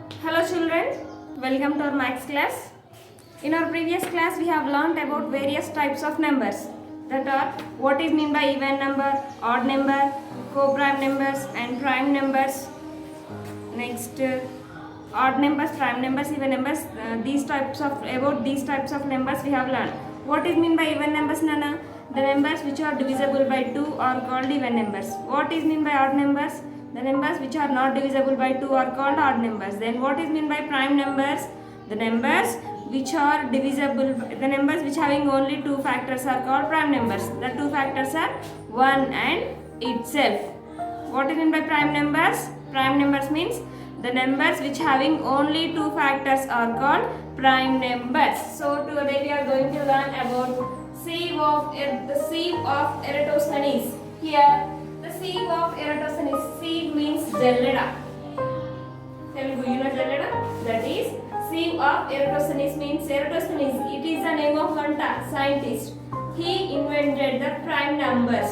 Hello children, welcome to our maths class. In our previous class we have learnt about various types of numbers, that are what is meant by even number, odd number, co-prime numbers and prime numbers. Next odd numbers, prime numbers, even numbers. These types of numbers we have learned. What is meant by even numbers, Nana? The numbers which are divisible by 2 are called even numbers. What is meant by odd numbers? The numbers which are not divisible by 2 are called odd numbers. Then what is meant by prime numbers? The numbers which are divisible, the numbers which having only two factors are called prime numbers. The two factors are 1 and itself. What is meant by prime numbers? Prime numbers means the numbers which having only two factors are called prime numbers. So today we are going to learn about the sieve of Eratosthenes. Here the sieve of Eratosthenes. Sieve means jalleda. Telugu, you know jalleda? That is sieve of Eratosthenes means Eratosthenes. It is the name of one scientist. He invented the prime numbers.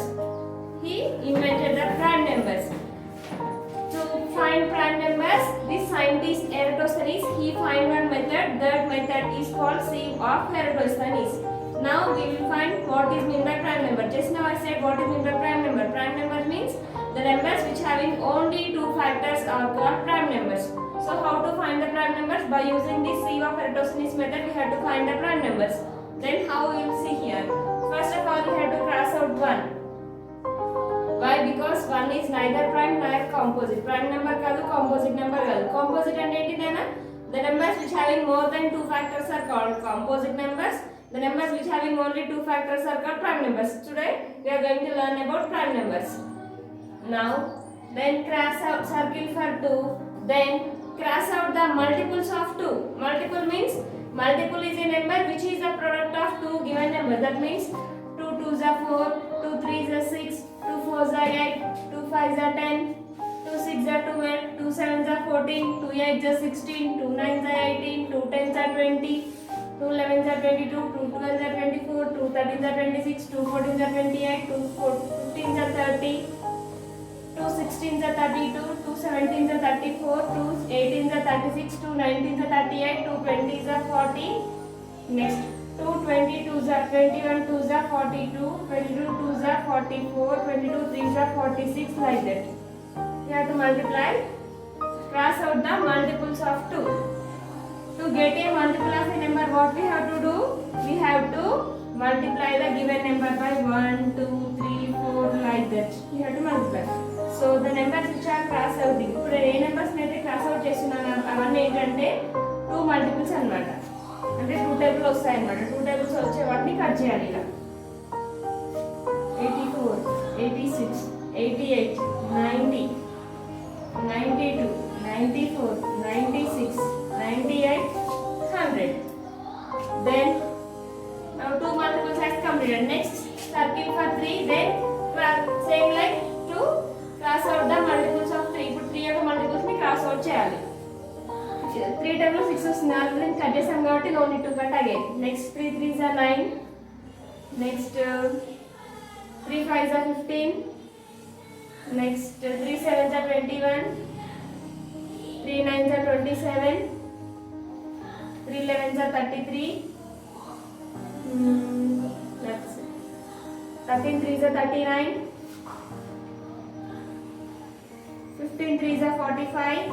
To find prime numbers, this scientist Eratosthenes, he find one method. That method is called sieve of Eratosthenes. Now we will find what is meant by prime number. Just now I said what is meant by prime number. Prime number means the numbers which having only two factors are called prime numbers. So how to find the prime numbers? By using this sieve of Eratosthenes method, we have to find the prime numbers. Then how we will see here. First of all, we have to cross out 1. Why? Because 1 is neither prime nor composite. Prime number కాదు, composite number కాదు. Composite అంటే ఏంటిదైనా? The numbers which having more than two factors are called composite numbers. The numbers which having only two factors are called prime numbers. Today we are going to learn about prime numbers. Now, then cross out circle for 2. Then cross out the multiples of 2. Multiple means multiple is a number which is the product of two given numbers. That means 2 2s are 4, 2 3s are 6, 2 4s are 8, 2 5s are 10, 2 6s are 12, 2 7s are 14, 2 8s are 16, 2 9s are 18, 2 10s are 20, 2 11s are 22, 2 12s are 24, 2 13s are 26, 2 14s are 28, 2 15s are 30, 2 16s are 32, 2 17s are 34, 2 18s are 36, 2 19s are 38, 2 20s are 40. Next 2 22s are 21, 2s are 42, 22 2s are 44, 22 3s are 46, like that. You have to multiply, cross out the multiples of 2. To get a multiple of a number, what we have to do? We have to multiply the given number by 1, 2, 3, 4, like that. We have to multiply. So the numbers which are cross out, ఇప్పుడు ఏ numbers అయితే cross out చేస్తున్నాను అవన్నీ ఏంటంటే 2 multiples అన్నమాట. అంటే 2 table వస్తాయి అన్నమాట. 2 tables వచ్చే వాటిని కట్ చేయాలి ఇలా. 84, 86, 88, 90, 92, 94, 96, 98, 100. Then now 2 multiples has completed. Next circle for 3. Then same like 2 cross out the multiples of 3. ఇప్పుడు 3 యొక్క multiples ని cross out చేయాలి. 3 టైమ్లో 6 వస్తుంది. ఆల్రెడీ కట్ చేసాం కాబట్టి no need to cut again. Next 3 3s are 9. Next 3 5s are 15. Next 3 7s are 21. 3 9s are 27. 3 11s are 33. That's it. 13 3s are 39. 15 3s are 45.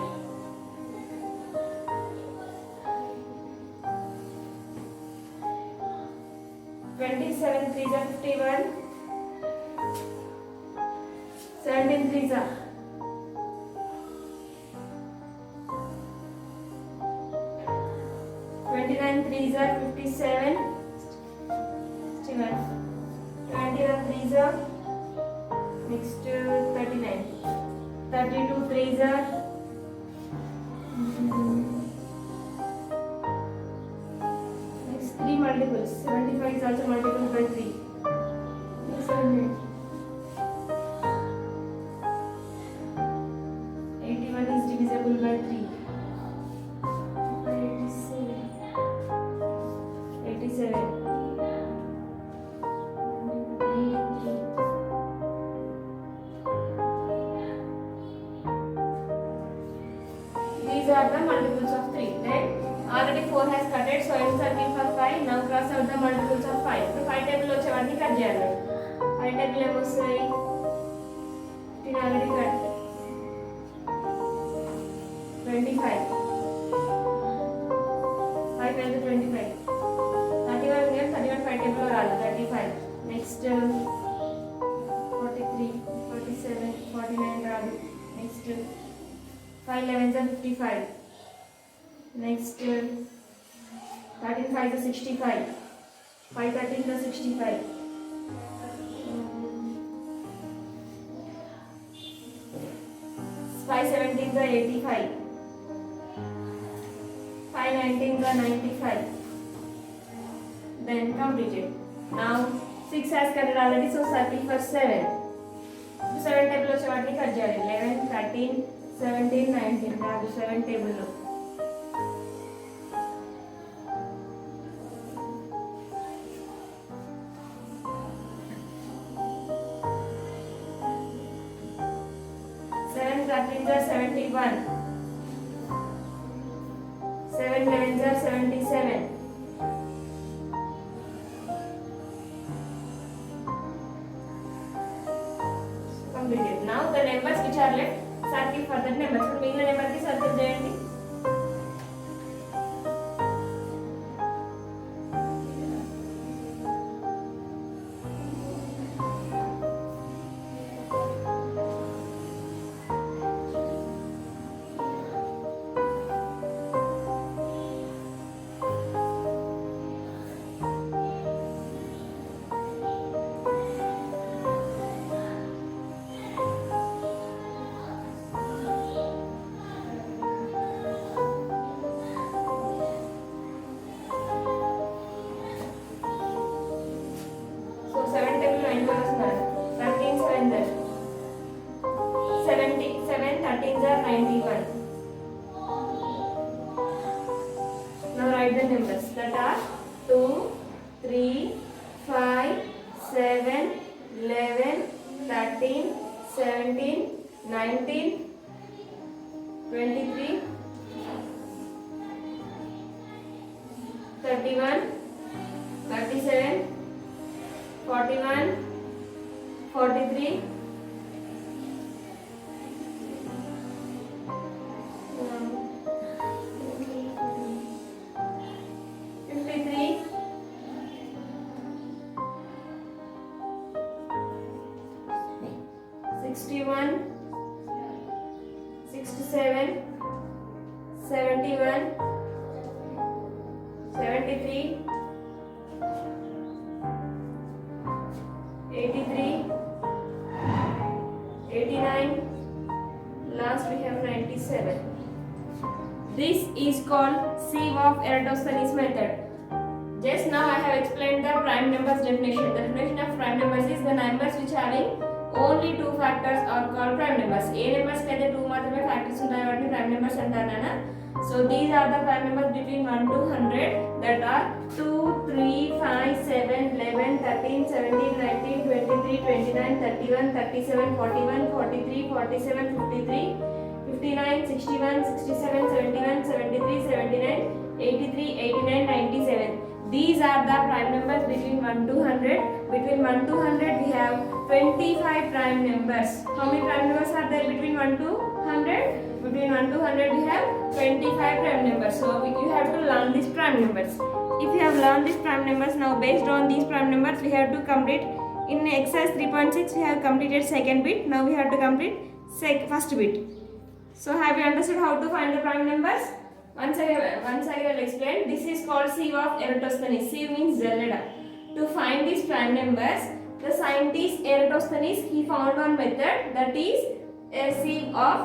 27 3s are 51. 17 3s are 29 3s are 57. 61. 21 3s are next 39. 32 3s are next 3 multiples. 75 is also multiple by 3. Next 100. 81 is divisible by 3. 87. These are the multiples of 3. Then already 4 has cutted, so encircle for 5. Now cross out the multiples of 5. So 5 table lo వచ్చేవాడిని cut చేయాలి. 5 table ఏమొస్తాయి? 10 already cut. 25. 5 and 25. 31 here, 31 5 table lo రాదు. 35. Next 43, 47, 49 రాదు. Next 5 11s are 55. Next 13 5s are 65. 5 13s are 65. 5 17s are 85. 5 19s are 95. Then completed. Now 6 has cut already, so circle for 7. 7 table lo chawatni cut cheyali. 11 13 17 19 రాదు 7 table లో. Seven 13s are 71. 7 11s are 77. Completed. Now the numbers which are left, circle for that numbers. So మిగిలిన number కి circle చేయండి. Now write the numbers that are 2, 3, 5, 7, 11, 13, 17, 19, 23, 31, 37, 41, 43, 53, 61, 67, 71, 73, 83, 89, last we have 97. This is called sieve of Eratosthenes method. Just now I have explained the prime numbers definition. The definition of prime numbers is the numbers which having only two factors are called prime numbers. A numbers kaithe two మాత్రమే factors ఉంటాయి వాటిని prime numbers అంటారు నాన్న. So these are the prime numbers between 1 to 100 that are 2, 3, 5, 7, 11, 13, 17, 19, 23, 29, 31, 37, 41, 43, 47, 53, 59, 61, 67, 71, 73, 79, 83, 89, 97. These are the prime numbers between 1 to 100. Between 1 to 100 we have 25 prime numbers. How many prime numbers are there between 1 to 100? Between 1 to 100 we have 25 prime numbers. So you have to learn these prime numbers. If you have learned these prime numbers, now based on these prime numbers we have to complete in exercise 3.6 we have completed second bit. Now we have to complete first bit. So have you understood how to find the prime numbers? Once I will explain. This is called sieve of Eratosthenes. Sieve means Zelleda. To find these prime numbers, the scientist Eratosthenes he found one method that is a sieve of.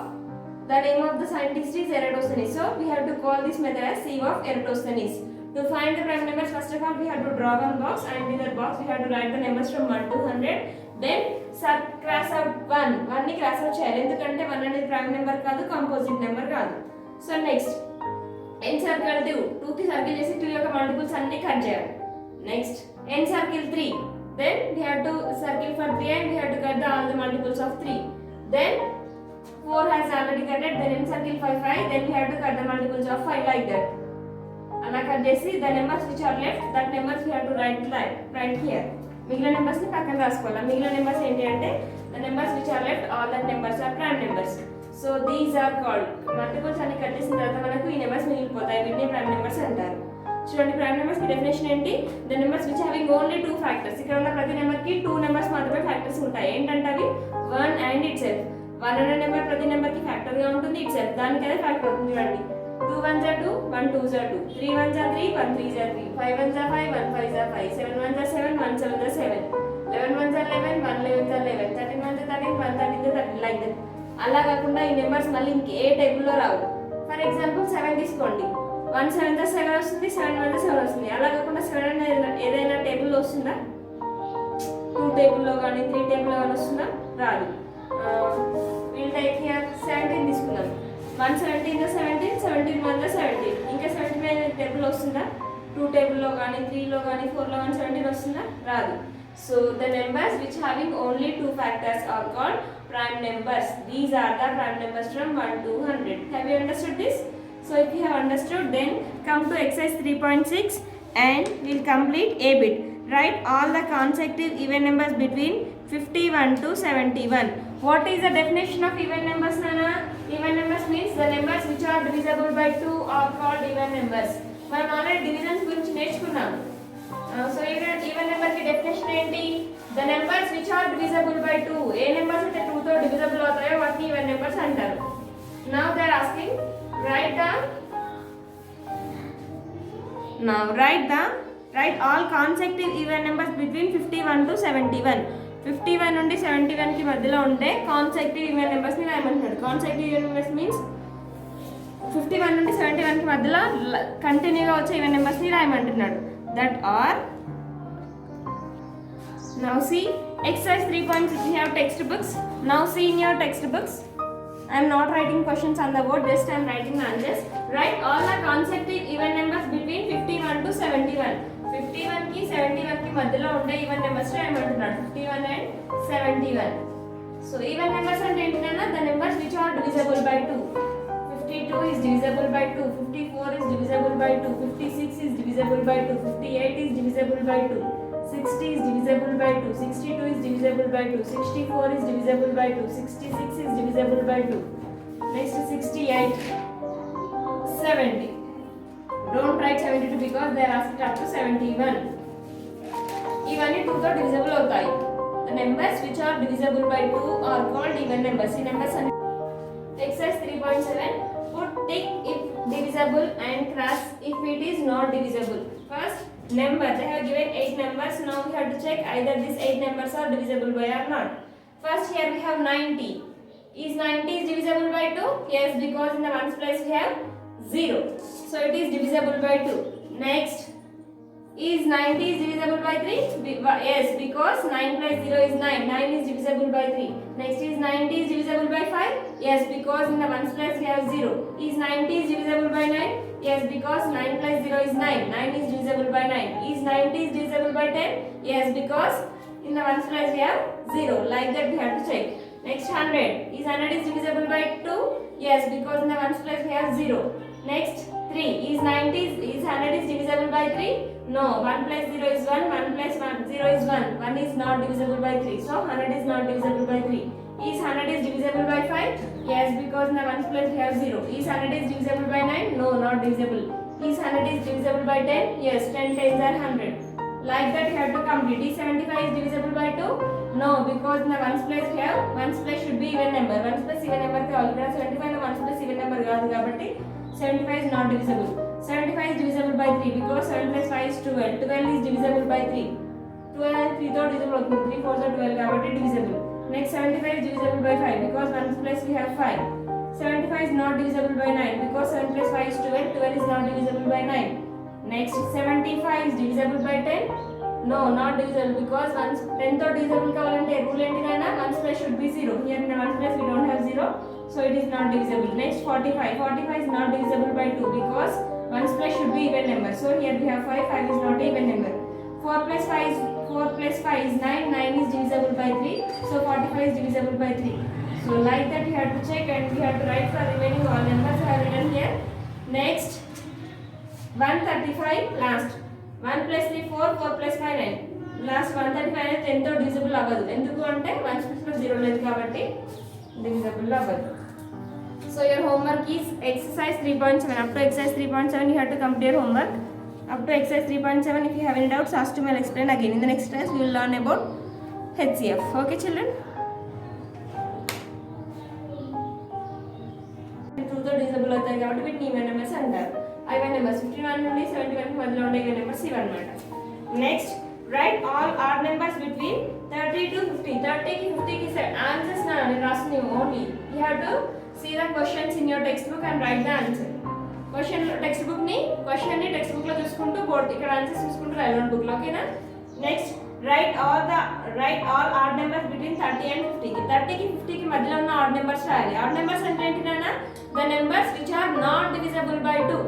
The name of the scientist is Eratosthenes. So we have to call this method as sieve of Eratosthenes. To find the prime numbers, first of all we have to draw one box, and in that box we have to write the numbers from 1 to 100. Then cross out 1. 1 ని cross out చేయాలి ఎందుకంటే 1 అనేది prime number కాదు, composite number కాదు. So next encircle 2. 2 కి circle చేసి 2 యొక్క multiples అన్ని కట్ చేయాలి. Next encircle 3. Then we have to circle for 3 and we have to cut all the multiples of 3. Then 4 has already cut it, then encircle 5, 5, then we have to cut the multiples of 5 like that. అలా cut చేసి the numbers which are left, that numbers we have to write here. మిగిలిన numbers ని పక్కన రాసుకోవాలి. మిగిలిన numbers ఏంటి అంటే the numbers which are left, all that numbers are prime numbers. So these are called multiples అని cut చేసిన తర్వాత మనకు ఈ numbers మిగిలిపోతాయి. వీటిని prime numbers అంటారు. చూడండి ప్రైమ్ నెంబర్స్ కి డెఫినేషన్ ఏంటి? The numbers which having only 2 factors. ఇక్కడ ఉన్న ప్రతి నెంబర్ కి 2 నెంబర్స్ మాత్రమే ఫ్యాక్టర్స్ ఉంటాయి. ఏంటంటే అవి 1 అండ్ ఇట్ సెల్ఫ్. 1 అనే నెంబర్ ప్రతి నెంబర్ కి ఫ్యాక్టర్ గా ఉంటుంది. ఇట్ సెల్ఫ్ దానికి అదే ఫ్యాక్టర్ అవుతుంది. చూడండి 2 1s are 2, 1 2s are 2, 3 1s are 3, 1 3s are 3, 5 1s are 5, 1 5s are 5, 7 1s are 7, 1 7s are 7, 11 1s are 11, 1 11s are 11, 13 1s are 13, 1 13s are 13 like that. అలా కాకుండా ఈ నెంబర్స్ మళ్ళీ ఇంకే టేబుల్లో రావు. ఫర్ ఎగ్జాంపుల్ 7 తీసుకోండి. 1 7 7 వస్తుంది, 7 1 7 వస్తుంది. అలా కాకుండా 7 అనేది ఏదైనా టేబుల్లో వస్తుందా? 2 టేబుల్లో కానీ 3 టేబుల్లో కానీ వస్తుందా? రాదు. వీల్ టేక్ హియర్ 17 తీసుకున్నాం. 1 17 17, 17 1 17. ఇంకా 17 టేబుల్లో వస్తుందా? 2 టేబుల్లో కానీ 3లో కానీ 4లో కానీ 17 వస్తుందా? రాదు. So the numbers which having only 2 factors are called prime numbers. These are the prime numbers from 1 to 100. Have you understood this? So if you have understood, then come to exercise 3.6 and we'll complete a bit. Write all the consecutive even numbers between 51 to 71. What is the definition of even numbers, Nana? Even numbers means the numbers which are divisible by 2 are called even numbers. మనం already divisions గురించి నేర్చుకున్నాం. So even number కి definition ఏంటి? The numbers which are divisible by 2. ఏ numbers అయితే 2 తో divisible అవుతాయో వాటిని ఈవెన్ నెంబర్స్ అంటారు. Now they are asking write all consecutive even numbers between 51 to 71. 51 నుండి 71 కి మధ్యలో ఉంటే consecutive even numbers ని రాయమంటున్నాడు. consecutive even numbers means 51 నుండి 71 కి మధ్యలో కంటిన్యూగా వచ్చే ఈవెన్ నెంబర్స్ ని రాయమంటున్నాడు. That are, now see exercise 3.6. you have textbooks. Now see in your textbooks, I am not writing questions on the board, just I am writing the answers. Write all the consecutive even numbers between 51 to 71. 51 కి 71 కి మధ్యలో ఉండే even numbers రాయమంటున్నాడు. 51 and 71. So even numbers అంటే ఏంటంటే the numbers which are divisible by 2. 52 is divisible by 2, 54 is divisible by 2, 56 is divisible by 2, 58 is divisible by 2, 60 is divisible by 2, 62 is divisible by 2, 64 is divisible by 2, 66 is divisible by 2. Next 68, 70. Don't write 72 because they are asked up to 71. ఇవన్నీ 2 తో divisible అవుతాయి. The numbers which are divisible by 2 are called even numbers. ఈ numbers అన్ని exercise 3.7. Put tick if divisible and cross if it is not divisible. First number, they have given 8 numbers. Now we have to check either these 8 numbers are divisible by or not. First here we have 90. Is 90 is divisible by 2? Yes, because in the ones place we have 0. So it is divisible by 2. Next, is 90 is divisible by 3? Yes, because 9 plus 0 is 9. 9 is divisible by 3. Next is 90 is divisible by 5? Yes, because in the ones place we have 0. Is 90 is divisible by 9? Yes, because 9 plus 0 is 9. 9 is divisible by 9. Is 90 is divisible by 10? Yes, because in the ones place we have 0. Like that we have to check. Next 100. Is 100 is divisible by 2? Yes, because in the ones place we have 0. Next 3. Is 90 is 100 is divisible by 3? No. 1 plus 0 is 1. 1 plus 0 is 1. 1 is not divisible by 3. So 100 is not divisible by 3. Is 100 is divisible by 5? Yes, because in the ones place we have 0. Is 100 is divisible by 9? No, not divisible. Is 100 is divisible by 10? Yes, 10 tens are 100. Like that you have to complete. Is 75 is divisible by 2? No, because in the ones place we have ones place should be even number. Ones plus even number కి already 75 లో ones plus even number కాదు కాబట్టి 75 is not divisible. 75 is divisible by 3 because 7 plus 5 is 12. 12 is divisible by 3. 12 and 3 తో divisible అవుతుంది. 3 4 తో 12 కాబట్టి divisible. Next 75 is divisible by 5 because 1 plus we have 5. 75 is not divisible by 9 because 7 plus 5 is 12. 12 is not divisible by 9. Next 75 is divisible by 10. No, not divisible because 10 తో divisible కావాలంటే rule ఏంటిదైనా 1 plus should be 0. Here in the 1 plus we don't have 0. So it is not divisible. Next 45. 45 is not divisible by 2 because 1 plus should be even number. So here we have 5. 5 is not even number. 4 plus 5 is 9. 9 is divisible by 3. So 45 is divisible by 3. So like that you have to check and we have to write for remaining all numbers I have written here. Next 135 last 1 plus 3 4 4 plus 5 9 last 135 అనేది 10 తో divisible అవ్వదు. ఎందుకు అంటే 1 plus లో 0 లేదు కాబట్టి divisible అవ్వదు. So your homework is exercise 3.7. Up to exercise 3.7 you have to complete your homework. Up to exercise 3.7 if you have any doubts ask to me, I'll explain again. In the next class we will learn about HCF. Okay children? Two తో divisible అవుతాయి కాబట్టి వీటిని even numbers అంటారు. Even numbers 51 నుండి 71 కి మధ్యలో ఉండే even numbers ఇవన్నమాట. Next write all odd numbers between 30 to 50. 30 కి 50 కి ఆన్సర్స్ నేను రాస్తుంది only. You have to see the questions in your textbook and write the answer. Question textbook ni textbook లో చూసుకుంటూ బోర్డ్ ఇక్కడ ఆన్సర్స్ చూసుకుంటూ రాయాలి నోట్ బుక్ లో. ఓకేనా? Next write all odd numbers between 30 and 50. 30 కి 50 కి మధ్యలో ఉన్న odd numbers రాయాలి. odd numbers అంటే ఏంటి నాన్న? The numbers which are not divisible by 2.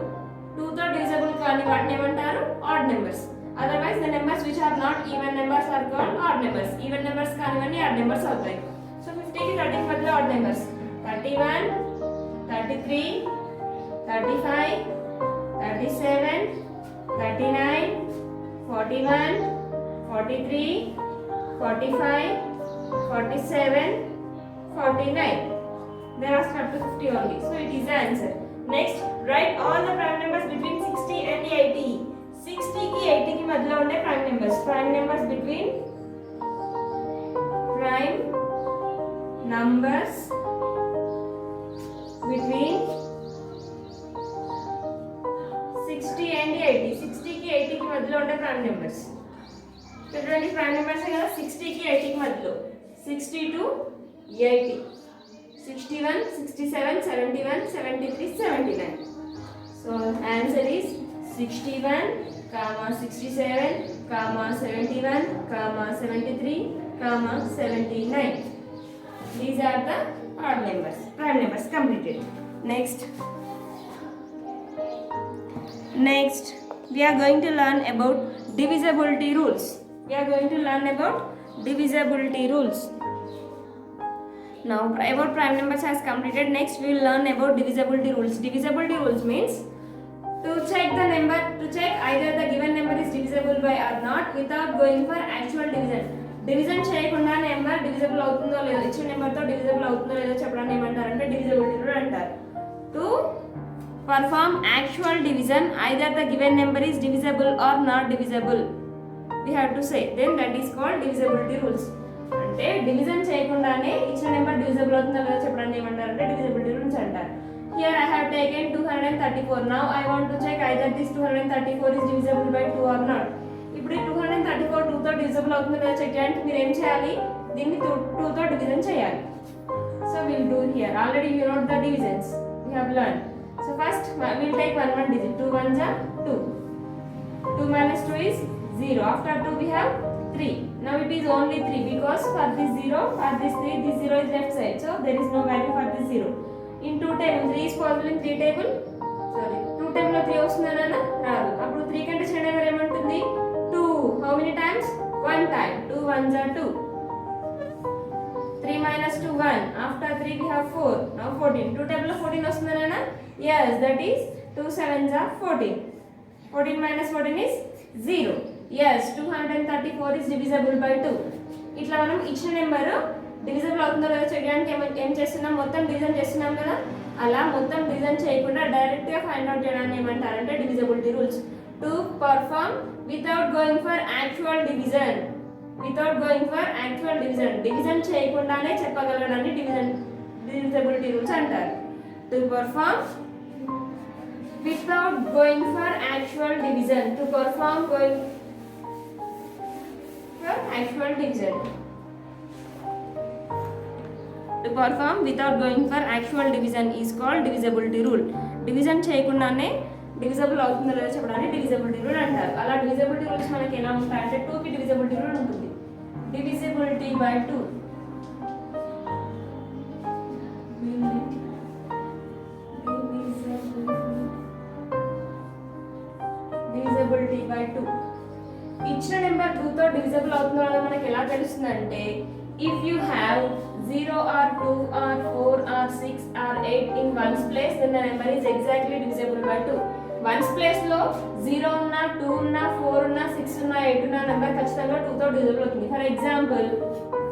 2 తో డివిజిబుల్ కాని వాటిని ఏమంటారు? odd numbers. Otherwise the numbers which are not even numbers are called odd numbers. Even numbers కానివన్నీ odd numbers అవుతాయి. So 50 కి 30 కి మధ్యలో odd numbers 31 33 35 37 39 41 43 45 47 49. There are up to 50 only. So it is the answer. Next write all the prime numbers between 60 and 80. 60 కి 80 కి మధ్యలో ఉండే prime numbers between prime numbers between 60 and 80. 60 కి 80 కి మధ్యలో ఉండే prime numbers. చూడండి prime numbers కదా 60 కి 80 కి మధ్యలో 60 to 80 61 67 71 73 79. So answer is 61, 67, 71, 73, 79. These are the odd numbers, prime numbers completed. Next we are going to learn about divisibility rules. Now about prime numbers has completed. Next we will learn about divisibility rules. Divisibility rules means to check either the given number is divisible by or not without going for actual division. Division చేయకుండా number divisible అవుతుందో లేదో ఇచ్చిన number తో divisible అవుతుందో లేదో చెప్పడానికి ఏమంటారంటే divisibility rule అంటారు. To perform actual division either the given number is divisible or not divisible we have to say, then that is called divisibility rules. అంటే డివిజన్ చేయకుండానే ఇచ్చిన నెంబర్ డివిజిబుల్ అవుతుందో లేదో చెప్పడానికి ఏమంటారంటే divisibility rules అంటారు. Here I have taken 234. Now I want to check either this 234 is divisible by 2 or not. ఇప్పుడు 234 2 తో డివిజిబుల్ అవుతుందో లేదో చెక్ చేయడానికి మీరు ఏం చేయాలి? దీన్ని 2 తో డివిజన్ చేయాలి. So we will do here. Already you know the divisions we have learned. So first we will take one digit. 2 1s are 2. 2 minus 2 is 0. After 2 we have 3. Now it is only 3 because for this 0, for this 3, this 0 is left side. So there is no value for this 0. In 2 table 3 is possible in 3 table. Sorry, 2 table లో 3 వస్తుందా నాన్న? రాదు. అప్పుడు 3 కంటే చిన్న number ఏమంటుంది? 2. How many times? 1 time. 2 1s are 2. 3 minus 2 1. After 3 we have 4. Now 14. 2 table లో 14 వస్తుందా నాన్న? Yes, that is 2 7s are 14. 14 minus 14 is 0. Yes, 234 is divisible by 2. ఇట్లా మనం ఇచ్చిన నెంబర్ డివిజిబుల్ అవుతుందో లేదో చేయడానికి ఏం చేస్తున్నాం? మొత్తం డివిజన్ చేస్తున్నాం కదా. అలా మొత్తం డివిజన్ చేయకుండా డైరెక్ట్ గా ఫైండ్ అవుట్ చేయడాన్ని ఏమంటారంటే divisibility rules. To perform without going for actual division. Division చేయకుండానే చెప్పగలగడాన్ని divisibility rules అంటారు. To perform without going for actual division. To perform going for actual division. To perform without going for actual division is called divisibility rule. Division చేయకుండానే divisible అవుతుందో లేదో చెప్పడానికి divisibility rule అంటారు. అలా divisibility rules మనకి ఎలా ఉంటాయంటే 2 కి divisibility rule ఉంటుంది. Divisibility by 2. Divisibility by 2. ఇచ్చిన నెంబర్ 2 తో డివిజిబుల్ అవుతుందో లేదో మనకి ఎలా తెలుస్తుందంటే if you have 0 or 2 or 4 or 6 or 8 in ones place, then the number is exactly divisible by 2. Ones place లో 0 ఉన్నా 2 ఉన్నా 4 ఉన్నా 6 ఉన్నా 8 ఉన్నా నెంబర్ ఖచ్చితంగా 2 తో డివిజిబుల్ అవుతుంది. ఫర్ ఎగ్జాంపుల్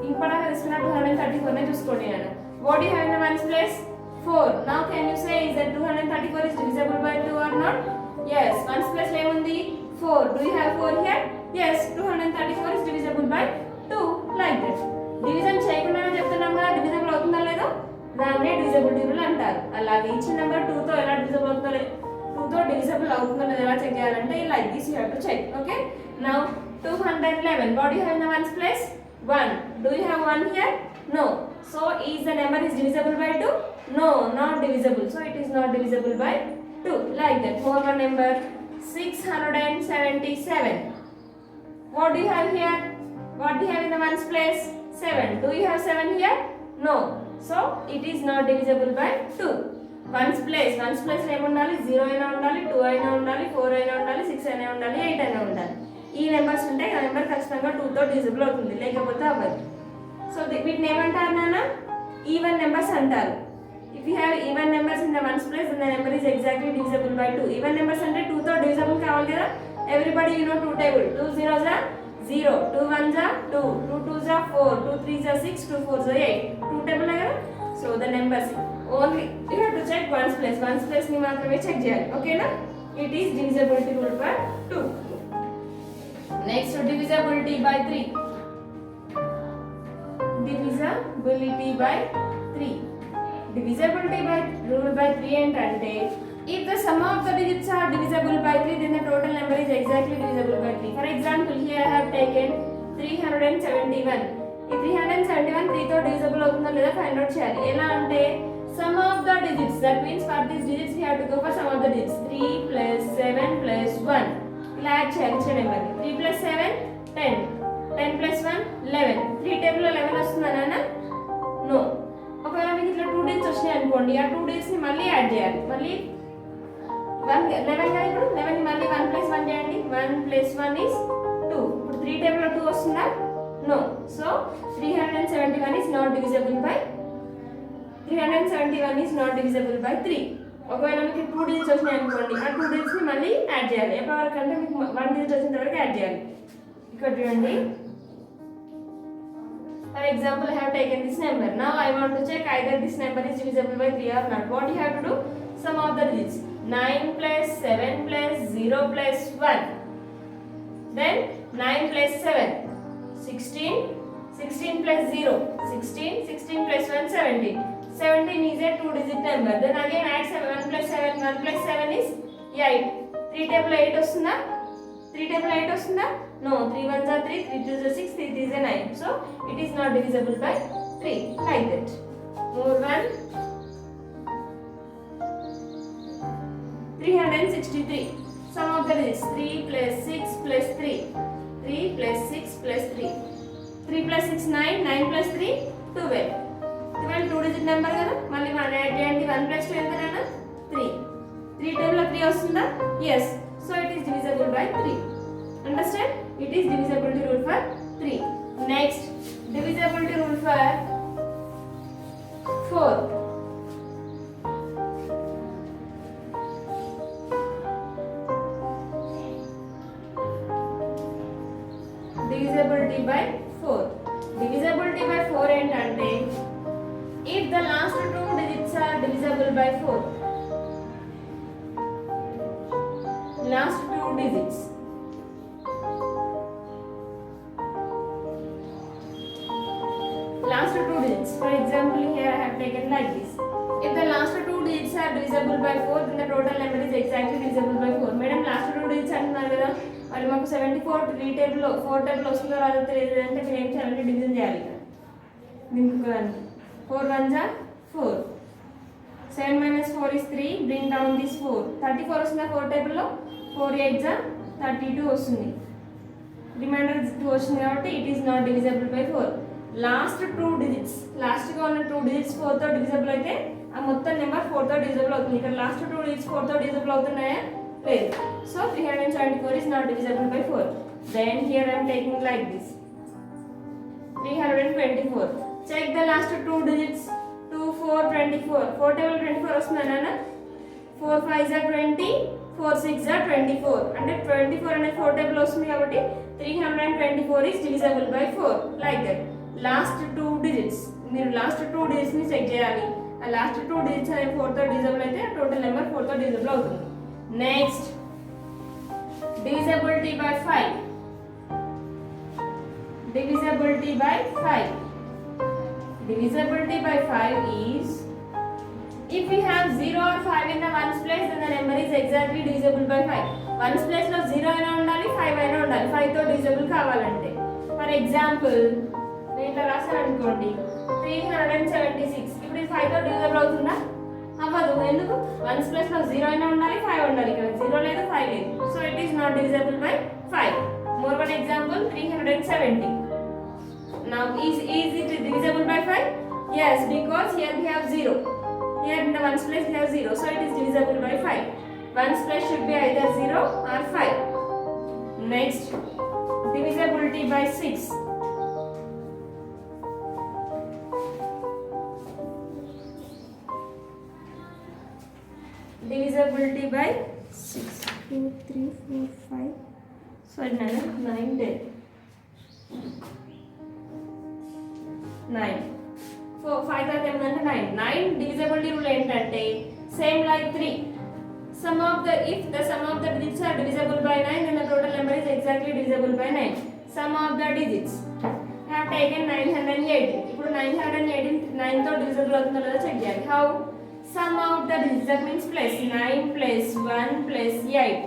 ఇప్పుడు తీసుకున్న 234 నే చూసుకోండి నేను. What do you have in the ones place? 4. Now can you say is that 234 is divisible by 2 or not? Yes. Ones place లో ఏముంది? 4. Do you have 4 here? Yes. 234 is divisible by 2 like that. Division చేయకుండానే చెప్తున్నాం కదా divisible అవుతుందా లేదో, దాన్నే divisibility rule అంటారు. అలాగే ఇచ్చిన నెంబర్ 2 తో ఎలా డివిజిబుల్ అవుతుందో 2 తో డివిజిబుల్ అవుతుందో లేదో ఎలా చెక్ చేయాలంటే like this you have to check. Okay, now 211. What do you have in the ones place? 1. Do you have 1 here? No. So is the number is divisible by 2? No, not divisible. So it is not divisible by 2 like that. More one number 677. What do you have here? What do you have in the ones place? 7. Do you have 7 here? No. So it is not divisible by 2. Ones place ఏమి ఉండాలి? 0 అయినా ఉండాలి, 2 అయినా ఉండాలి, 4 అయినా ఉండాలి, 6 అయినా ఉండాలి, 8 అయినా ఉండాలి. ఈ నెంబర్స్ ఉంటే ఆ నెంబర్ ఖచ్చితంగా 2 తో డివిజిబుల్ అవుతుంది, లేకపోతే అవ్వదు. సో వీటిని ఏమంటారు నాన్న? ఈవెన్ నెంబర్స్ అంటారు. If you have even numbers in the ones place, then the number is exactly divisible by 2. Even numbers అంటే 2 తో డివిజిబుల్ కావాలి కదా. Everybody you know 2 table. 2 zeros are 0, 2 ones are 2, 2 twos are 4, 2 threes are 6, 2 fours are 8. 2 table కదా. So the numbers only you have to check ones place. Ones place ని మాత్రమే check చేయాలి. ఓకేనా? It is divisibility rule by 2. Next divisibility by 3. Divisibility by 3. Divisibility by rule by 3 ఏంటంటే if the sum of the digits are divisible by 3, then the total number is exactly divisible by 3. For example, here I have taken 371. ఈ 371 3 తో divisible అవుతుందో లేదో find out చేయాలి. ఎలా అంటే sum of the digits, that means for these digits we have to go for sum of the digits. 3 plus 7 plus 1 ఇలా add చేయాలి ఇచ్చే నెంబర్ని. 3 plus 7 10, 10 plus 1 11. 3 టేబుల్ లో 11 వస్తుందా నాన్న? నో. ఒకవేళ మీకు ఇట్లా 2 digits వచ్చినాయి అనుకోండి, ఆ 2 digits ని మళ్ళీ యాడ్ చేయాలి. మళ్ళీ 11 కదా, ఇప్పుడు 11 మళ్ళీ 1 plus 1 చేయండి. 1 plus 1 is 2. ఇప్పుడు 3 టేబుల్ లో 2 వస్తుందా? No. So 371 is not divisible by 3. ఒకవేళ మీకు 2 digits వచ్చినాయి అనుకోండి, ఆ 2 digits ని మళ్ళీ యాడ్ చేయాలి. ఎప్పటి వరకు అంటే మీకు 1 digit వచ్చేంత వరకు యాడ్ చేయాలి. ఇక్కడ చూడండి. For example, I have taken this number. Now I want to check either this number is divisible by 3 or not. What you have to do? Sum of the digits. 9 plus 7 plus 0 plus 1. Then 9 plus 7. 16. 16 plus 0. 16. 16 plus 1. 17. 17 is a 2-digit number. Then again add 7. 1 plus 7. 1 plus 7 is 8. 3 table 8 వస్తుందా? 3 table 8 వస్తుందా? No. 3 ones are 3. 3 twos are 6. 3 threes are 9. So it is not divisible by 3. Like that. More one. 363. Sum of the digits. 3 plus 6 plus 3. 3 plus 6 plus 3. 3 plus 6 9. 9 plus 3 12. 12 2-digit number కదా. మళ్ళీ 1 add చేయండి. 1 plus 2 ఎంత నాన్న? 3. 3 table లో 3 వస్తుందా? Yes. So it is divisible by 3. Understand? It is divisibility rule for 3. Next, divisibility rule for 4. Divisibility by 4. Divisibility by 4 ఏంటంటే if the last 2 digits are divisible by 4. Last 2 digits. Last 2 digits. For example, here I have taken like this. If the last 2 digits are divisible by 4, then the total number is exactly divisible by 4. Madam, last 2 digits అంటున్నారు కదా, మరి మాకు 74 3 table 4 table వస్తుందో రాదో తెలియదు అంటే మీరు ఏం చేయాలంటే డివిజన్ చేయాలి. దీనికి 4 ones are 4. 7 minus 4 is 3. Bring down this 4. 34 వస్తుందా 4 టేబుల్ లో? 4 8s are 32 వస్తుంది. రిమైండర్ 2 వస్తుంది కాబట్టి it is not divisible by 4. Last 2 digits, last గా ఉన్న 2 digits 4 తో డివిజిబుల్ అయితే ఆ మొత్తం నెంబర్ 4 తో డివిజిబుల్ అవుతుంది. ఇక్కడ లాస్ట్ 2 digits 4 తో డివిజిబుల్ అవుతున్నాయా? లేదు. So 374 is not divisible by 4. Then here I am taking like this. 324. Check the last two digits. 2, 4, 24. 4 table 24 వస్తుందా నాన్న? 4 5 are 20, 4 6 are 24. అంటే 24 అనేది 4 table వస్తుంది కాబట్టి 324 is divisible by 4. Like that. Last two digits. మీరు లాస్ట్ 2 digits ని check చేయాలి. ఆ లాస్ట్ 2 digits అనేది 4 తో డివిజిబుల్ అయితే టోటల్ నెంబర్ 4 తో డివిజిబుల్ అవుతుంది. Next divisibility by 5. Divisibility by 5. Divisibility by 5 is if we have 0 or 5 in the ones place, then the number is exactly divisible by 5. Ones place లో 0 అయినా ఉండాలి 5 అయినా ఉండాలి 5 తో divisible కావాలంటే. ఫర్ ఎగ్జాంపుల్ నేను ఇట్లా రాసాను అనుకోండి 376. ఇప్పుడు ఇది 5 తో divisible అవుతుందా? అవ్వదు. ఎందుకు? వన్స్ ప్లేస్ లో 0 అయినా ఉండాలి 5 ఉండాలి. ఇక్కడ 0 లేదు 5 లేదు. So it is not divisible by 5. More one example 370. Now is it divisible by 5? Yes, because here we have 0. Here in the ones place we have 0, so it is divisible by 5. Ones place should be either 0 or 5. Next, divisibility by 6. Divisibility by 6. 2, 3, 4, 5. Sorry, 9, 10. 9. 4, 5 తర్వాత ఏమంటే 9. 9 divisibility rule ఏంటంటే same like 3. If the sum of the digits are divisible by 9, then the total number is exactly divisible by 9. Sum of the digits. I have taken 980. ఇప్పుడు 918 9 తో divisible అవుతుందో లేదో check చేయాలి. How? Sum of the digits, that means plus 9 plus 1 plus 8.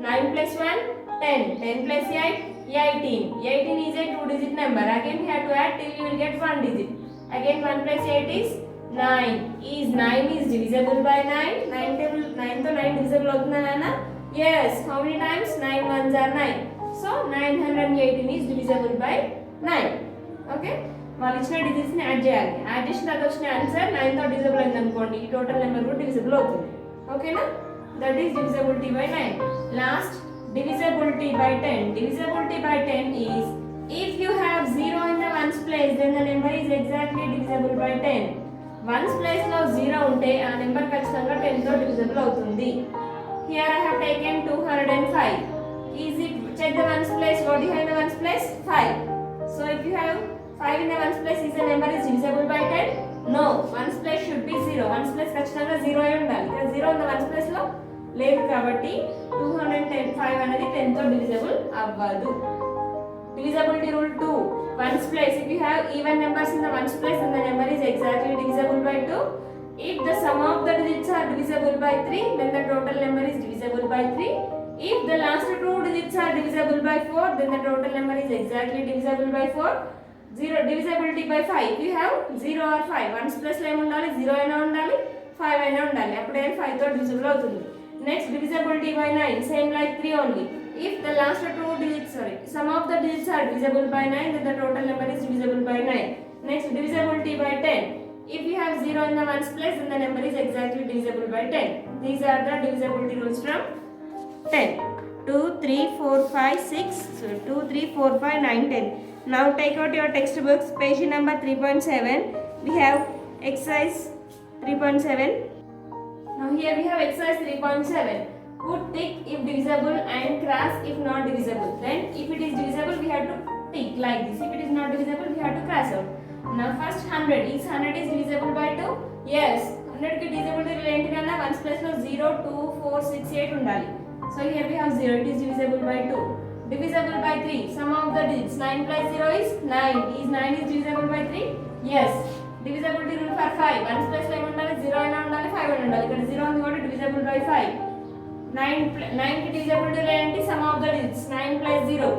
9 plus 1 10. 10 plus 8 18. 18 is a 2-digit number. Again we have to add till you will get 1 digit. Again 1 plus 8 is 9. Is 9 is divisible by 9? 9 to 9 divisible అవుతుందా నాన్న? Yes. How many times? 9 ones are 9. So 918 is divisible by 9. Okay? వాళ్ళు ఇచ్చిన digits ని add చేయాలి. Add చేసిన తర్వాత వచ్చిన answer 9 తో డివిజిబుల్ అయింది అనుకోండి ఈ టోటల్ నెంబర్ కూడా డివిజిబుల్ అవుతుంది. ఓకేనా? That is divisibility by 9. Last divisibility by 10. Divisibility by 10 is if you have 0 in the ones place, then the number is exactly divisible by 10. Ones place లో 0 ఉంటే ఆ నెంబర్ ఖచ్చితంగా 10 తో డివిజిబుల్ అవుతుంది. Here I have taken 205. Is it, check the ones place, what do you have in the ones place? 5. So if you have 5 in the ones place, is the number is divisible by 10? No. Ones place should be 0. Ones place ఖచ్చితంగా 0 అయి ఉండాలి. ఇక్కడ 0 in the ones place లో లేదు కాబట్టి 205 అనేది 10 తో divisible అవ్వదు. Divisibility rule 2. Ones place, if you have even numbers in the ones place, then the number is exactly divisible by 2. If the sum of the digits are divisible by 3, then the total number is divisible by 3. If the last two digits are divisible by 4, then the total number is exactly divisible by 4. 0 divisibility by 5. If you have 0 or 5, ones plus లో ఏమి ఉండాలి? 0 అయినా ఉండాలి 5 అయినా ఉండాలి. అప్పుడే 5 తో divisible అవుతుంది. Next, divisibility by 9, same like 3 only. If the last two digits, sum of the digits are divisible by 9, then the total number is divisible by 9. Next, divisibility by 10. If you have 0 in the ones place, then the number is exactly divisible by 10. These are the divisibility rules from 10. 2, 3, 4, 5, 6. So 2, 3, 4, 5, 9, 10. Now take out your textbooks, page number 3.7. We have exercise 3.7. Now here we have exercise 3.7. Put tick if divisible and cross if not divisible. Then if it is divisible, we have to tick like this. If it is not divisible, we have to cross out. Now first 100. Is 100 is divisible by 2? Yes. 100 ki divisibility ఏంటి కన్నా ones place లో 0, 2, 4, 6, 8 ఉండాలి. So here we have 0. It is divisible by 2. Divisible by 3. Sum of the digits 9 plus 0 is 9. Is 9 is divisible by 3? Yes. Divisibility rule for 5. Ones place లో ఏమి ఉండాలి? 0 అయినా ఉండాలి 5 అయినా ఉండాలి. ఇక్కడ 0 ఉంది కాబట్టి divisible by 5. 9 కి divisibility ఏంటి? Sum of the digits 9 plus 0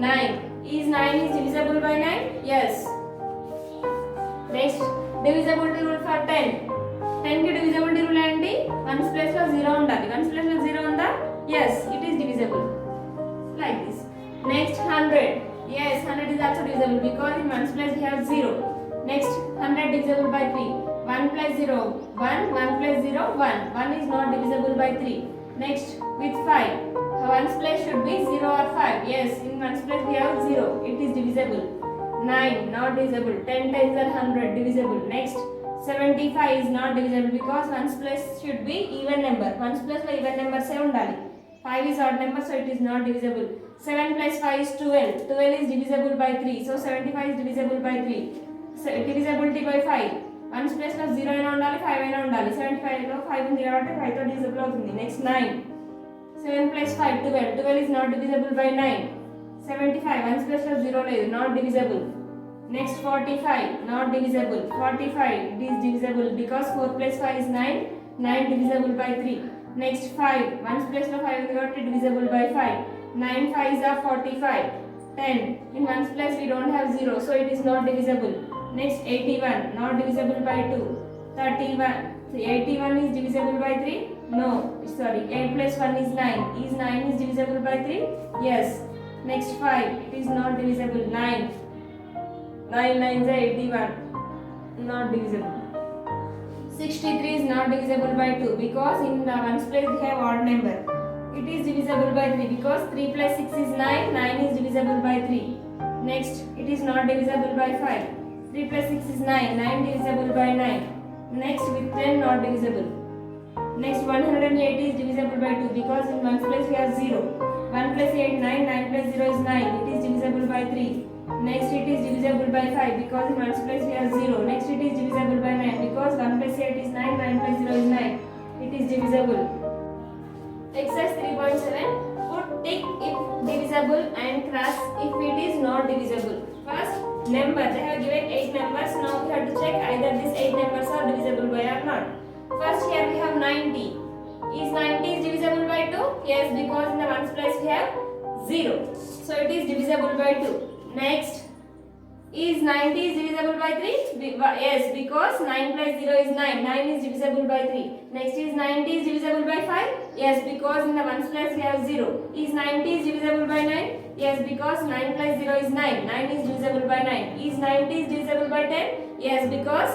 9. Is 9 is divisible by 9? Yes. Next, divisibility rule for 10. 10 కి divisibility rule ఏంటి? ones place లో 0 ఉండాలి. ones place లో 0 ఉందా? Yes, it is divisible. Like this. Next, 100. Yes, 100 is also divisible because in ones place we have 0. Next, 100 divisible by 3. 1 plus 0 1. 1 plus 0 1. 1 is not divisible by 3. Next, with 5. Ones place should be 0 or 5. Yes, in ones place we have 0. It is divisible. 9 not divisible. 10 times are 100 divisible. Next 75 is not divisible because ones place should be even number. Ones place lo even number se undali. 5 is odd number so it is not divisible. 7 plus 5 is 12. 12 is divisible by 3. So 75 is divisible by 3. So divisibility by 5. Ones place lo 0 అయినా ఉండాలి 5 అయినా ఉండాలి. 75 లో 5 ఉంది కాబట్టి 5 తో divisible అవుతుంది. Next 9. 7 plus 5 12. 12 is not divisible by 9. 75 ones place లో 0 లేదు not divisible. Next 45 not divisible. 45 it is divisible because 4 plus 5 is 9. 9 divisible by 3. Next 5 ones place లో 5 ఉంది కాబట్టి divisible by 5. 9 5s are 45. 10 in ones place we don't have 0 so it is not divisible. Next 81 not divisible by 2. 31 81 is divisible by 3. No, sorry, 8 plus 1 is 9. Is 9 is divisible by 3? Yes. Next 5, it is not divisible. 9. 9 9s are 81. Not divisible. 63 is not divisible by 2 because in the ones place we have odd number. It is divisible by 3 because 3 plus 6 is 9. 9 is divisible by 3. Next, it is not divisible by 5. 3 plus 6 is 9. 9 divisible by 9. Next, with 10 not divisible. Next 180 is divisible by 2 because in ones place we have 0. 1 plus 8 9, 9 plus 0 is 9. It is divisible by 3. Next it is divisible by 5 because in ones place we have 0. Next it is divisible by 9 because 1 plus 8 is 9, 9 plus 0 is 9. It is divisible. Exercise 3.7. Put tick if divisible and cross if it is not divisible. First number, they have given 8 numbers. Now we have to check either these 8 numbers are divisible by or not. First here we have 90. Is 90 is divisible by 2? Yes, because in the ones place we have 0. So it is divisible by 2. Next, is 90 is divisible by 3? Yes, because 9 plus 0 is 9. 9 is divisible by 3. Next is 90 is divisible by 5? Yes, because in the ones place we have 0. Is 90 is divisible by 9? Yes, because 9 plus 0 is 9. 9 is divisible by 9. Is 90 is divisible by 10? Yes, because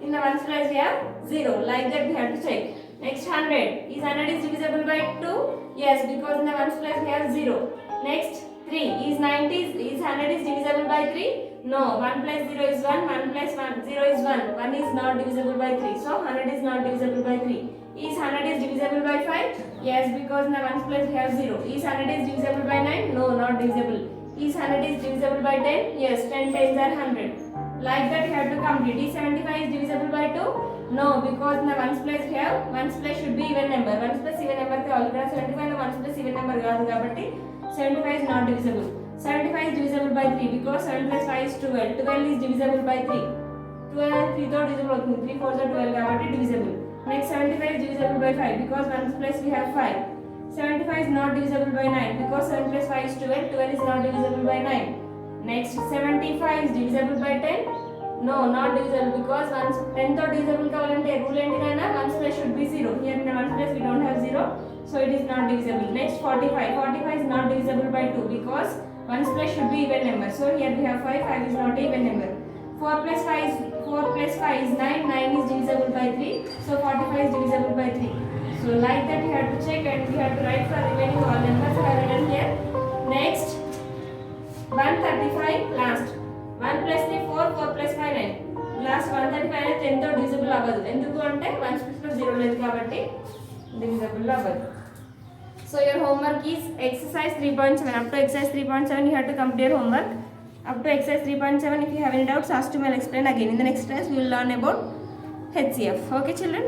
in the ones place we have 0. Like that we have to check. Next 100. Is 100 is divisible by 2? Yes, because in the ones place we have 0. Next 3. Is 90 is 100 is divisible by 3? No. 1 plus 0 is 1. 1 plus 1 0 is 1. 1 is not divisible by 3. So 100 is not divisible by 3. Is 100 is divisible by 5? Yes, because in the ones place we have 0. Is 100 is divisible by 9? No, not divisible. Is 100 is divisible by 10? Yes, 10 times are 100. Like that you have to complete. Is 75 is divisible by 2? No, because in the ones place we have ones place should be even number. Ones plus even number కావాలి కదా 75 ones plus even number కాదు కాబట్టి 75 is not divisible. 75 is divisible by 3 because 7 plus 5 is 12. 12 is divisible by 3. 12 3 తో divisible అవుతుంది. 3 4 12 కాబట్టి divisible. Next 75 is divisible by 5 because ones place we have 5. 75 is not divisible by 9 because 7 plus 5 is 12. 12 is not divisible by 9. Next 75 is divisible by 10. No, not divisible because once 10 తో divisible కావాలంటే rule ఏంటిదైనా ones place should be 0. Here in the ones place we don't have 0, so it is not divisible. Next 45. 45 is not divisible by 2 because ones place should be even number. So here we have 5. 5 is not even number. 4 plus 5 is 9. 9 is divisible by 3. So 45 is divisible by 3. So like that you have to check and we have to write for remaining all numbers I have written here. Next 135 last. 1 plus 3 4, 4 plus 5 9. Last 135 10 తో divisible అవ్వదు. ఎందుకు అంటే 1 place లో 0 లేదు కాబట్టి divisible అవ్వదు. So your homework is exercise 3.7. Up to exercise 3.7 you have to complete your homework. Up to exercise 3.7 if you have any doubts ask to me, I'll explain again. In the next class we will learn about HCF. Okay children?